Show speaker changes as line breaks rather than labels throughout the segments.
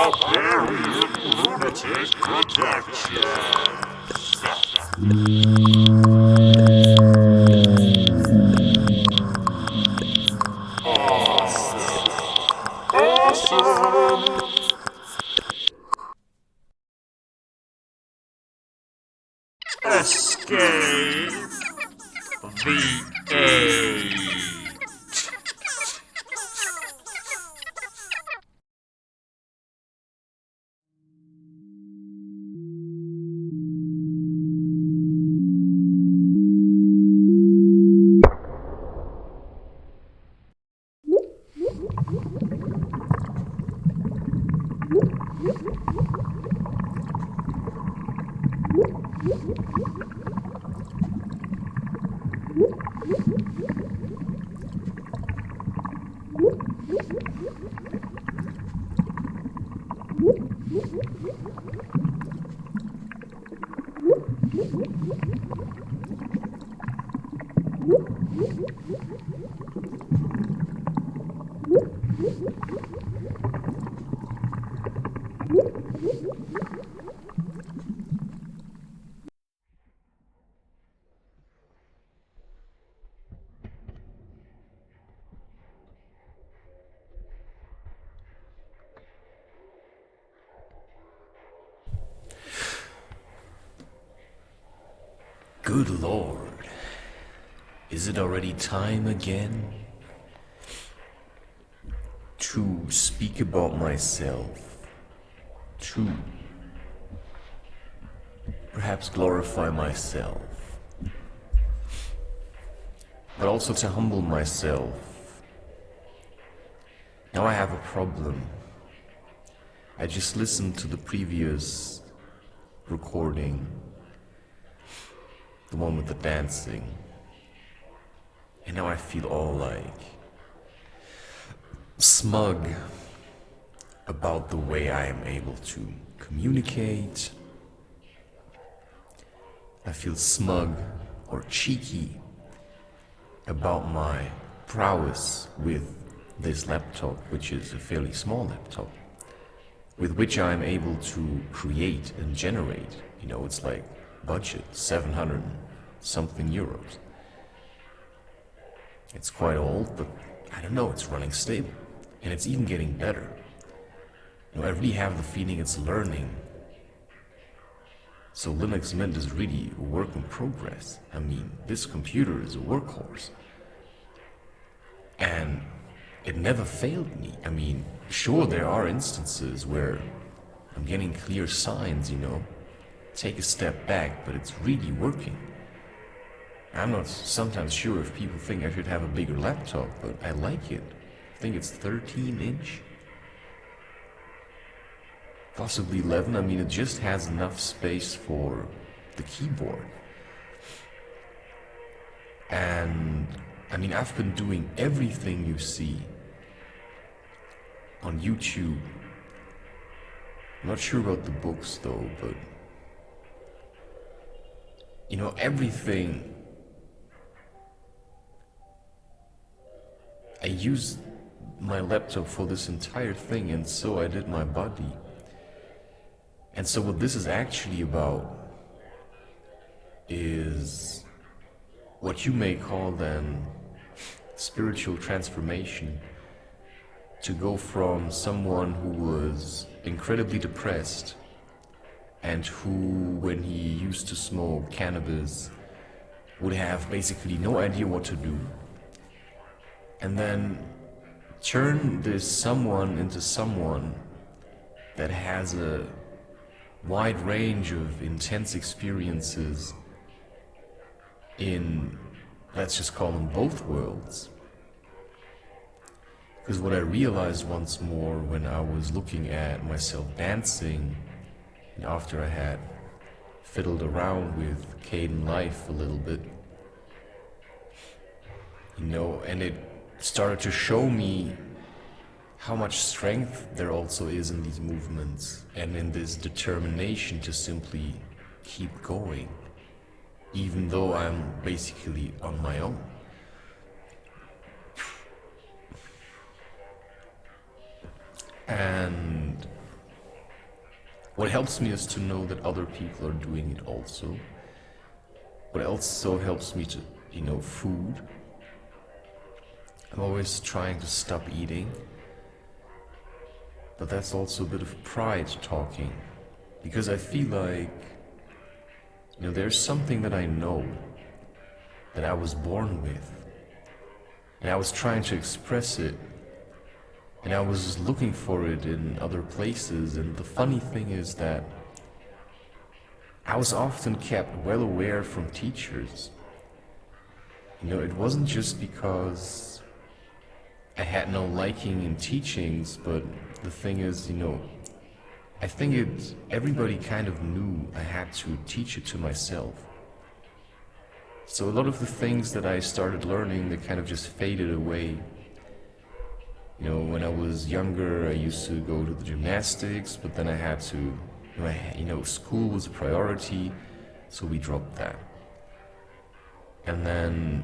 Barbarian Lunatic Productions. Awesome! Escape the 8.
Good Lord, is it already time again to speak about myself, to perhaps glorify myself, but also to humble myself? Now I have a problem. I just listened to the previous recording, the one with the dancing, and now I feel all like smug about the way I am able to communicate. I feel smug or cheeky about my prowess with this laptop, which is a fairly small laptop, with which I'm able to create and generate. You know, it's like budget 700 something euros. It's quite old, but I don't know, it's running stable. And it's even getting better. You know, I really have the feeling it's learning. So Linux Mint is really a work in progress. I mean, this computer is a workhorse. And it never failed me. I mean, sure, there are instances where I'm getting clear signs, you know, take a step back, but it's really working. I'm not sometimes sure if people think I should have a bigger laptop, but I like it. I think it's 13-inch. Possibly 11. I mean, it just has enough space for the keyboard. And I mean, I've been doing everything you see on YouTube. I'm not sure about the books though, but you know, everything. I used my laptop for this entire thing, and so I did my body. And so what this is actually about is what you may call then spiritual transformation. To go from someone who was incredibly depressed and who, when he used to smoke cannabis, would have basically no idea what to do, and then turn this someone into someone that has a wide range of intense experiences in, let's just call them both worlds. Because what I realized once more when I was looking at myself dancing, and after I had fiddled around with Caden Life a little bit, you know, and it started to show me how much strength there also is in these movements and in this determination to simply keep going, even though I'm basically on my own. And What helps me is to know that other people are doing it also. What also helps me to, food. I'm always trying to stop eating. But that's also a bit of pride talking. Because I feel like, there's something that I know that I was born with. And I was trying to express it. And I was looking for it in other places. And the funny thing is that I was often kept well aware from teachers. It wasn't just because I had no liking in teachings, but the thing is, I think everybody kind of knew I had to teach it to myself. So a lot of the things that I started learning, they kind of just faded away. When I was younger, I used to go to the gymnastics, but then I had to, school was a priority, so we dropped that. And then,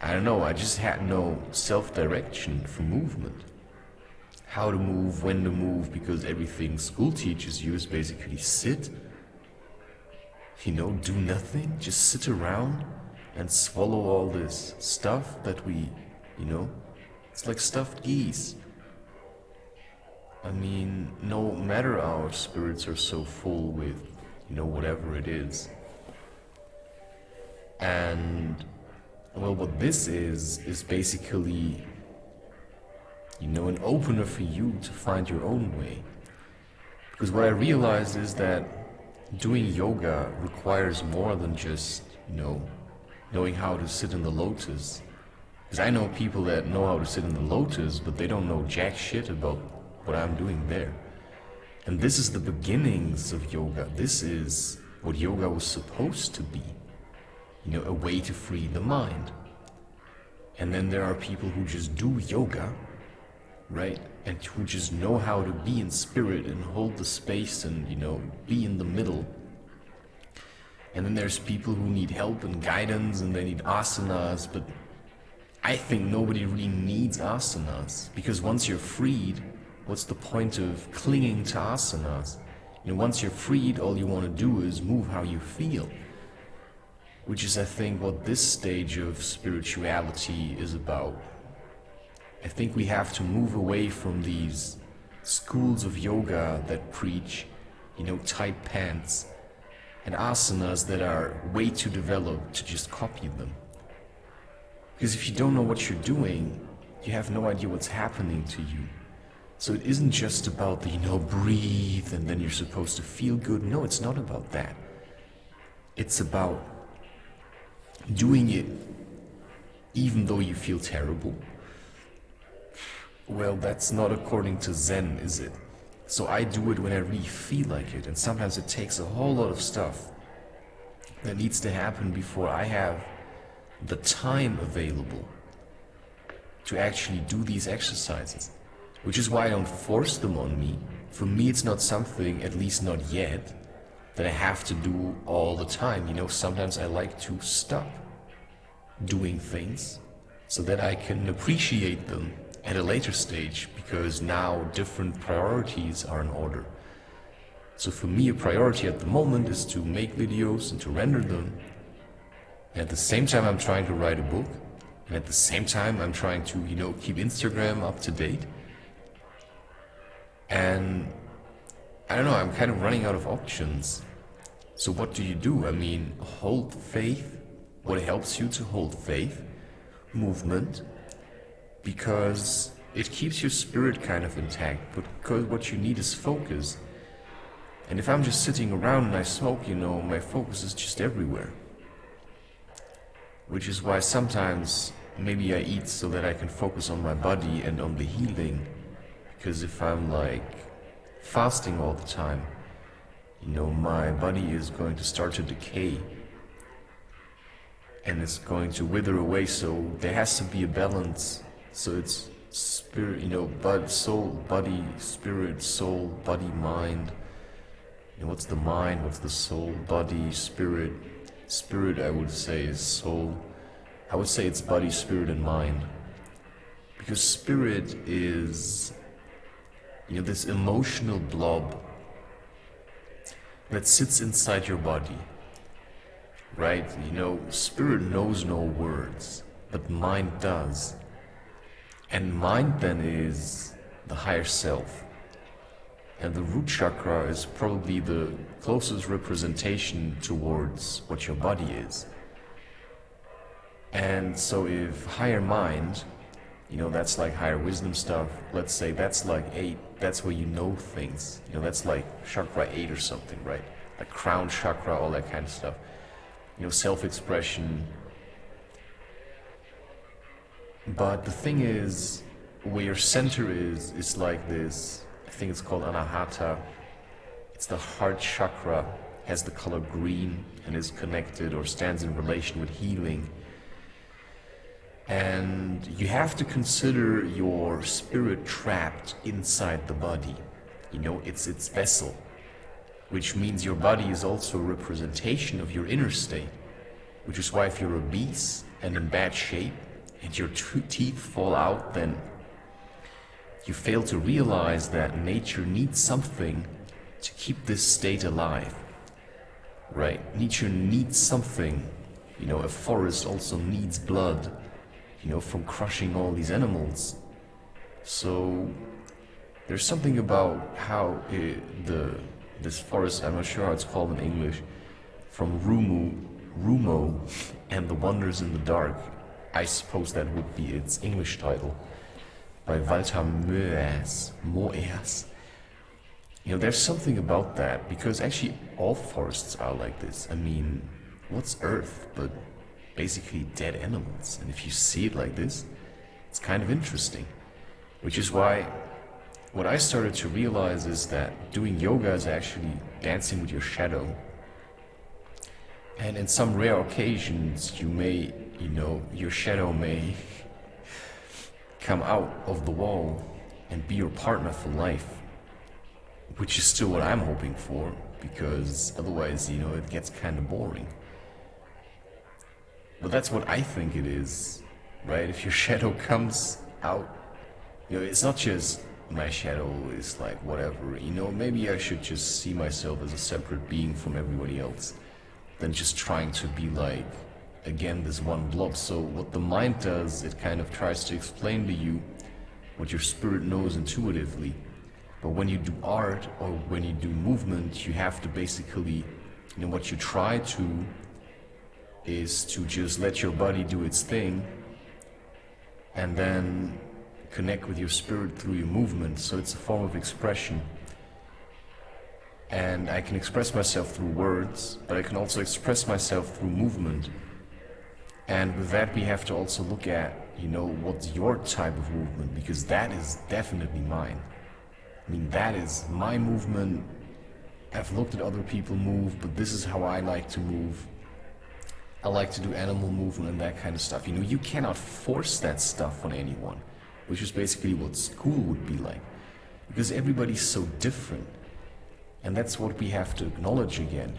I don't know, I just had no self-direction for movement. How to move, when to move, because everything school teaches you is basically sit, do nothing, just sit around and swallow all this stuff that we, it's like stuffed geese. I mean, no matter our spirits are so full with, whatever it is. And, well, what this is basically, an opener for you to find your own way. Because what I realized is that doing yoga requires more than just, knowing how to sit in the lotus. Because I know people that know how to sit in the lotus, but they don't know jack shit about what I'm doing there. And this is the beginnings of yoga. This is what yoga was supposed to be. A way to free the mind. And then there are people who just do yoga, right? And who just know how to be in spirit and hold the space and, be in the middle. And then there's people who need help and guidance and they need asanas, but I think nobody really needs asanas, because once you're freed, what's the point of clinging to asanas? Once you're freed, all you want to do is move how you feel. Which is, I think, what this stage of spirituality is about. I think we have to move away from these schools of yoga that preach, tight pants and asanas that are way too developed to just copy them. Because if you don't know what you're doing, you have no idea what's happening to you. So it isn't just about the, breathe and then you're supposed to feel good. No, it's not about that. It's about doing it even though you feel terrible. Well, that's not according to Zen, is it? So I do it when I really feel like it, and sometimes it takes a whole lot of stuff that needs to happen before I have the time available to actually do these exercises, which is why I don't force them on me. For me, it's not something, at least not yet, that I have to do all the time. Sometimes I like to stop doing things so that I can appreciate them at a later stage, because now different priorities are in order. So for me, a priority at the moment is to make videos and to render them. And at the same time, I'm trying to write a book. And at the same time, I'm trying to, keep Instagram up to date. And I don't know, I'm kind of running out of options. So what do? I mean, hold faith. What helps you to hold faith? Movement. Because it keeps your spirit kind of intact, but because what you need is focus. And if I'm just sitting around and I smoke, my focus is just everywhere. Which is why sometimes maybe I eat so that I can focus on my body and on the healing. Because if I'm fasting all the time, my body is going to start to decay. And it's going to wither away, so there has to be a balance. So it's spirit, soul, body, spirit, soul, body, mind. What's the mind? What's the soul? Body, spirit. Spirit, I would say, is soul. I would say it's body, spirit, and mind. Because spirit is this emotional blob that sits inside your body, right? Spirit knows no words, but mind does. And mind then is the higher self. And the root chakra is probably the closest representation towards what your body is. And so if higher mind, that's like higher wisdom stuff, let's say that's like 8, that's where you know things. That's like chakra 8 or something, right? Like crown chakra, all that kind of stuff. Self-expression. But the thing is, where your center is like this, I think it's called anahata. It's the heart chakra, has the color green and is connected or stands in relation with healing. And you have to consider your spirit trapped inside the body. It's its vessel, which means your body is also a representation of your inner state, which is why if you're obese and in bad shape and your teeth fall out, then you fail to realize that nature needs something to keep this state alive, right? Nature needs something. A forest also needs blood, from crushing all these animals. So there's something about how this forest, I'm not sure how it's called in English, from Rumo and the Wonders in the Dark, I suppose that would be its English title, by Walter Moers. There's something about that, because actually all forests are like this. I mean, what's Earth but basically dead animals? And if you see it like this, it's kind of interesting. Which is why what I started to realize is that doing yoga is actually dancing with your shadow. And in some rare occasions, you may, your shadow may come out of the wall and be your partner for life, which is still what I'm hoping for, because otherwise, it gets kind of boring. But that's what I think it is, right? If your shadow comes out, it's not just my shadow is like whatever, maybe I should just see myself as a separate being from everybody else than just trying to be like, again, this one blob. So what the mind does, it kind of tries to explain to you what your spirit knows intuitively. But when you do art or when you do movement, you have to basically, what you try to is to just let your body do its thing and then connect with your spirit through your movement. So it's a form of expression. And I can express myself through words, but I can also express myself through movement. And with that, we have to also look at, what's your type of movement, because that is definitely mine. I mean, that is my movement. I've looked at other people move, but this is how I like to move. I like to do animal movement and that kind of stuff. You cannot force that stuff on anyone, which is basically what school would be like, because everybody's so different. And that's what we have to acknowledge again,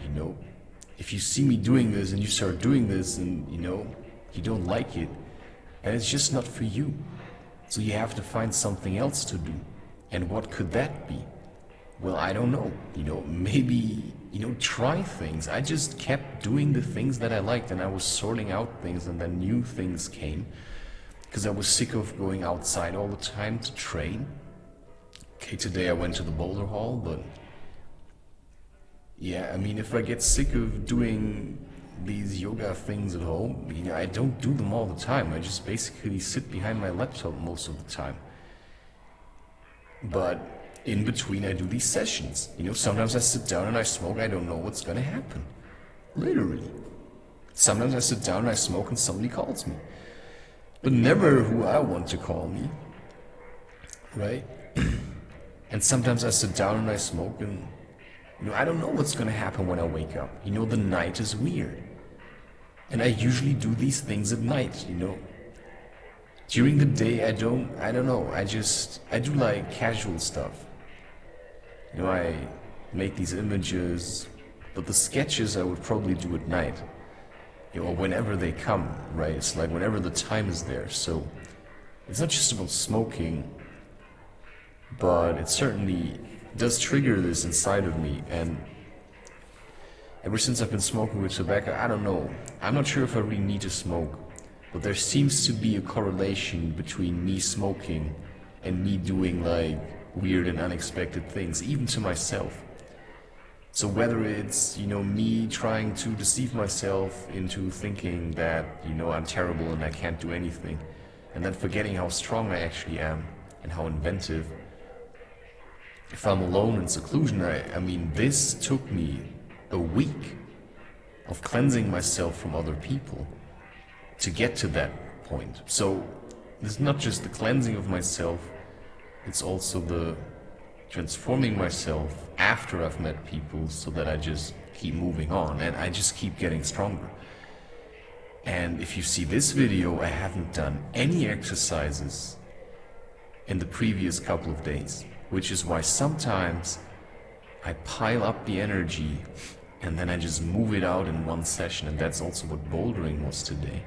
If you see me doing this and you start doing this and, you don't like it, and it's just not for you. So you have to find something else to do. And what could that be? Well, I don't know. Maybe, try things. I just kept doing the things that I liked, and I was sorting out things, and then new things came. Because I was sick of going outside all the time to train. Okay, today I went to the boulder hall, but yeah, I mean, if I get sick of doing these yoga things at home, I don't do them all the time. I just basically sit behind my laptop most of the time. But in between I do these sessions. Sometimes I sit down and I smoke, I don't know what's gonna happen. Literally. Sometimes I sit down and I smoke and somebody calls me. But never who I want to call me. Right? And sometimes I sit down and I smoke and I don't know what's gonna happen when I wake up. The night is weird. And I usually do these things at night, During the day I don't know, I do like casual stuff. I make these images, but the sketches I would probably do at night. Or whenever they come, right? It's like whenever the time is there. So it's not just about smoking, but it certainly does trigger this inside of me. And ever since I've been smoking with tobacco, I don't know, I'm not sure if I really need to smoke, but there seems to be a correlation between me smoking and me doing like weird and unexpected things, even to myself. So whether it's, me trying to deceive myself into thinking that, I'm terrible and I can't do anything, and then forgetting how strong I actually am and how inventive. If I'm alone in seclusion, I mean, this took me a week of cleansing myself from other people to get to that point. So it's not just the cleansing of myself, it's also the transforming myself after I've met people so that I just keep moving on and I just keep getting stronger. And if you see this video, I haven't done any exercises in the previous couple of days, which is why sometimes I pile up the energy and then I just move it out in one session, and that's also what bouldering was today.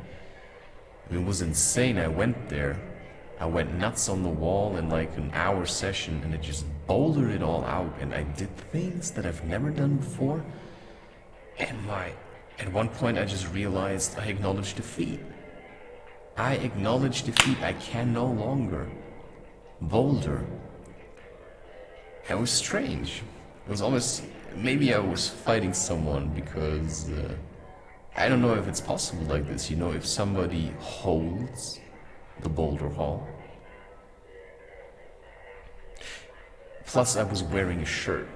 It was insane. I went there, I went nuts on the wall in like an hour session, and I just bouldered it all out, and I did things that I've never done before. And at one point I just realized I acknowledged defeat. I acknowledged defeat. I can no longer boulder. It was strange. It was almost, maybe I was fighting someone, because I don't know if it's possible like this, if somebody holds the boulder hall. Plus I was wearing a shirt.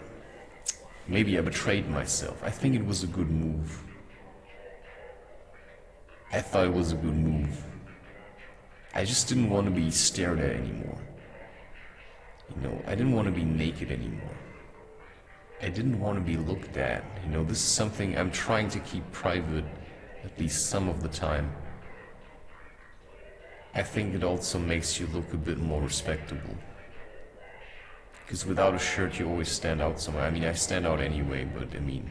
Maybe I betrayed myself. I think it was a good move. I thought it was a good move. I just didn't want to be stared at anymore. I didn't want to be naked anymore. I didn't want to be looked at. This is something I'm trying to keep private, at least some of the time. I think it also makes you look a bit more respectable. Because without a shirt you always stand out somewhere. I mean, I stand out anyway, but you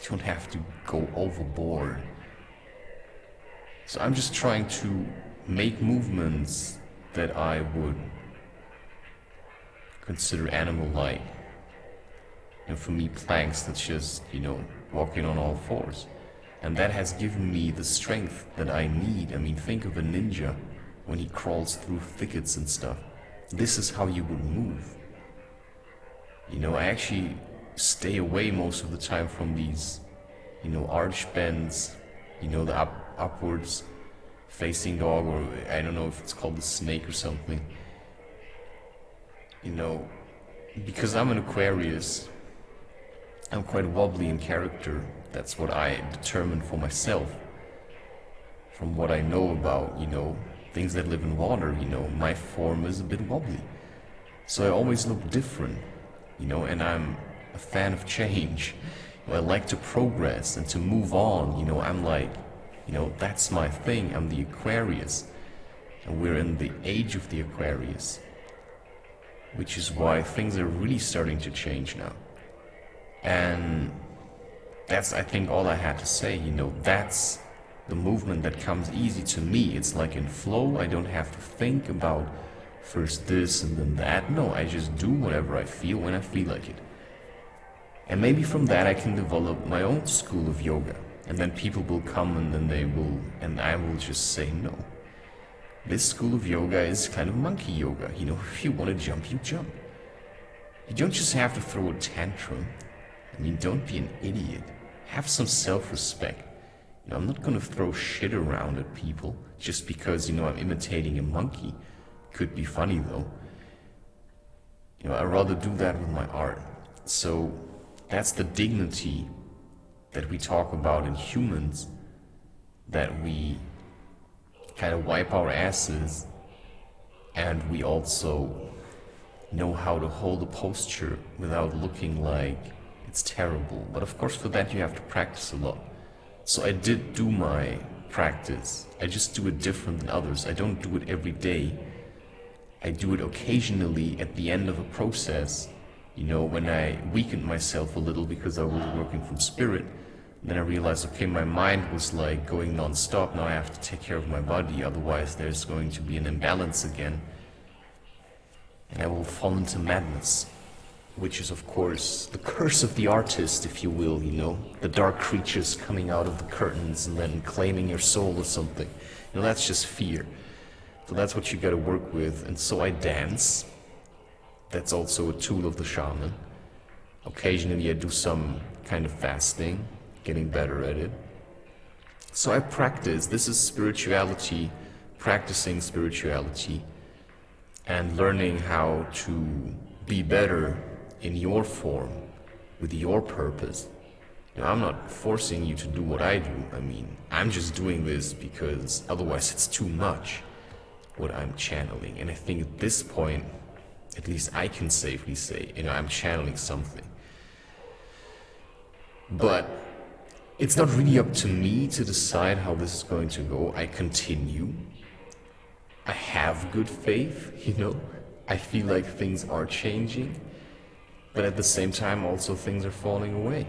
don't have to go overboard. So I'm just trying to make movements that I would consider animal-like. And for me, planks, that's just, walking on all fours. And that has given me the strength that I need. Think of a ninja when he crawls through thickets and stuff. This is how you would move. I actually stay away most of the time from these, arch bends, the upwards facing dog, or I don't know if it's called the snake or something. Because I'm an Aquarius, I'm quite wobbly in character. That's what I determined for myself. From what I know about, things that live in water, my form is a bit wobbly. So I always look different, and I'm a fan of change. I like to progress and to move on, I'm like, that's my thing. I'm the Aquarius. And we're in the age of the Aquarius. Which is why things are really starting to change now. And that's, I think, all I had to say. That's the movement that comes easy to me. It's like in flow. I don't have to think about first this and then that. No, I just do whatever I feel when I feel like it. And maybe from that I can develop my own school of yoga. And then people will come and then I will just say no. This school of yoga is kind of monkey yoga. If you want to jump, you jump. You don't just have to throw a tantrum. Don't be an idiot. Have some self-respect. I'm not gonna throw shit around at people just because, I'm imitating a monkey. Could be funny though. I'd rather do that with my art. So that's the dignity that we talk about in humans, that we kind of wipe our asses, and we also know how to hold a posture without looking like it's terrible. But of course for that you have to practice a lot. So I did do my practice. I just do it different than others. I don't do it every day. I do it occasionally at the end of a process, when I weakened myself a little because I was working from spirit. Then I realized, okay, my mind was like going non-stop. Now I have to take care of my body, otherwise there's going to be an imbalance again. and I will fall into madness, which is of course the curse of the artist, if you will, you know, the dark creatures coming out of the curtains and then claiming your soul or something. You know, that's just fear. So that's what you gotta work with. And so I dance. That's also a tool of the shaman. Occasionally I do some kind of fasting, getting better at it. So I practice. This is spirituality, practicing spirituality, and learning how to be better in your form, with your purpose. You know, I'm not forcing you to do what I do. I mean, I'm just doing this because otherwise it's too much what I'm channeling. And I think at this point, at least I can safely say, you know, I'm channeling something. But it's not really up to me to decide how this is going to go. I continue. I have good faith, you know. I feel like things are changing, but at the same time also things are falling away.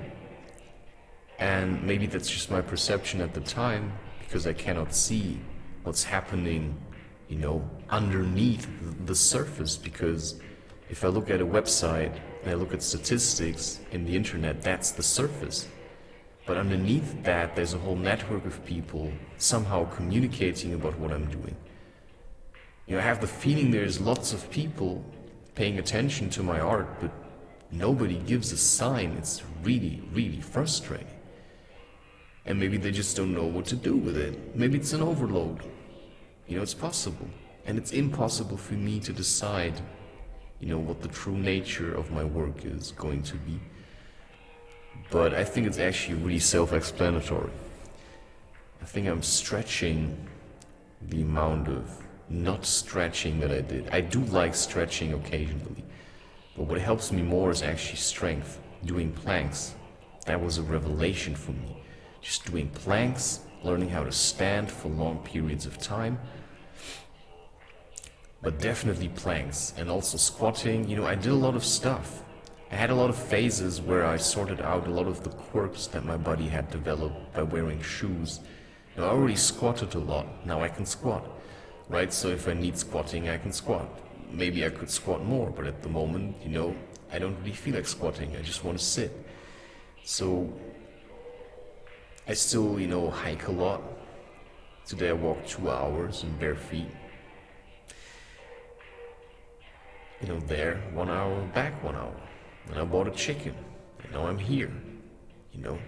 And maybe that's just my perception at the time, because I cannot see what's happening, you know, underneath the surface. Because if I look at a website and I look at statistics in the internet, that's the surface. But underneath that, there's a whole network of people somehow communicating about what I'm doing. You know, I have the feeling there's lots of people paying attention to my art, but nobody gives a sign. It's really, really frustrating. And maybe they just don't know what to do with it. Maybe it's an overload. You know, it's possible. And it's impossible for me to decide, you know, what the true nature of my work is going to be. But I think it's actually really self-explanatory. I think I'm stretching the amount of not stretching that I did. I do like stretching occasionally, but what helps me more is actually strength. Doing planks, that was a revelation for me. Just doing planks, learning how to stand for long periods of time, but definitely planks. And also squatting. You know, I did a lot of stuff. I had a lot of phases where I sorted out a lot of the quirks that my body had developed by wearing shoes. You know, I already squatted a lot. Now I can squat, right? So if I need squatting, I can squat. Maybe I could squat more, but at the moment, you know, I don't really feel like squatting. I just want to sit. So I still, you know, hike a lot. Today I walked 2 hours in bare feet. You know, there, 1 hour, back 1 hour. And I bought a chicken, and now I'm here, you know.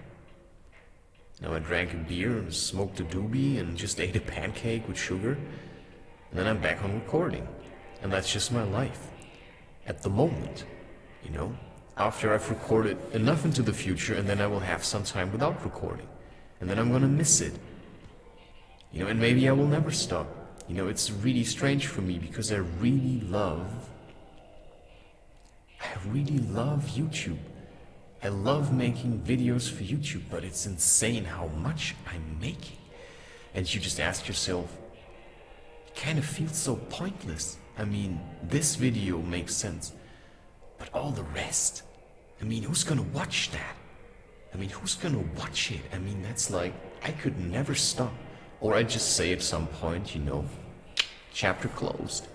Now I drank a beer and smoked a doobie and just ate a pancake with sugar, and then I'm back on recording. And that's just my life, at the moment, you know. After I've recorded enough into the future, and then I will have some time without recording, and then I'm gonna miss it. You know, and maybe I will never stop. You know, it's really strange for me because I really love YouTube. I love making videos for YouTube, but it's insane how much I'm making. And you just ask yourself, it kind of feels so pointless. I mean, this video makes sense, but all the rest, I mean, who's gonna watch that? I mean, who's gonna watch it? I mean, that's like, I could never stop. Or I just say at some point, you know, chapter closed.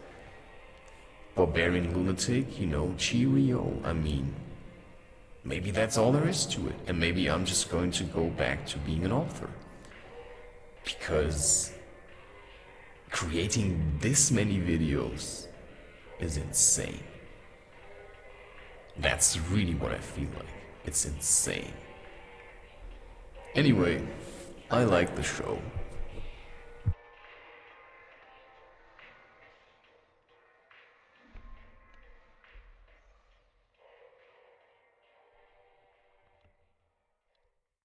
Barbarian, Lunatic, you know, cheerio. I mean, maybe that's all there is to it. And maybe I'm just going to go back to being an author. Because creating this many videos is insane. That's really what I feel like. It's insane. Anyway, I like the show.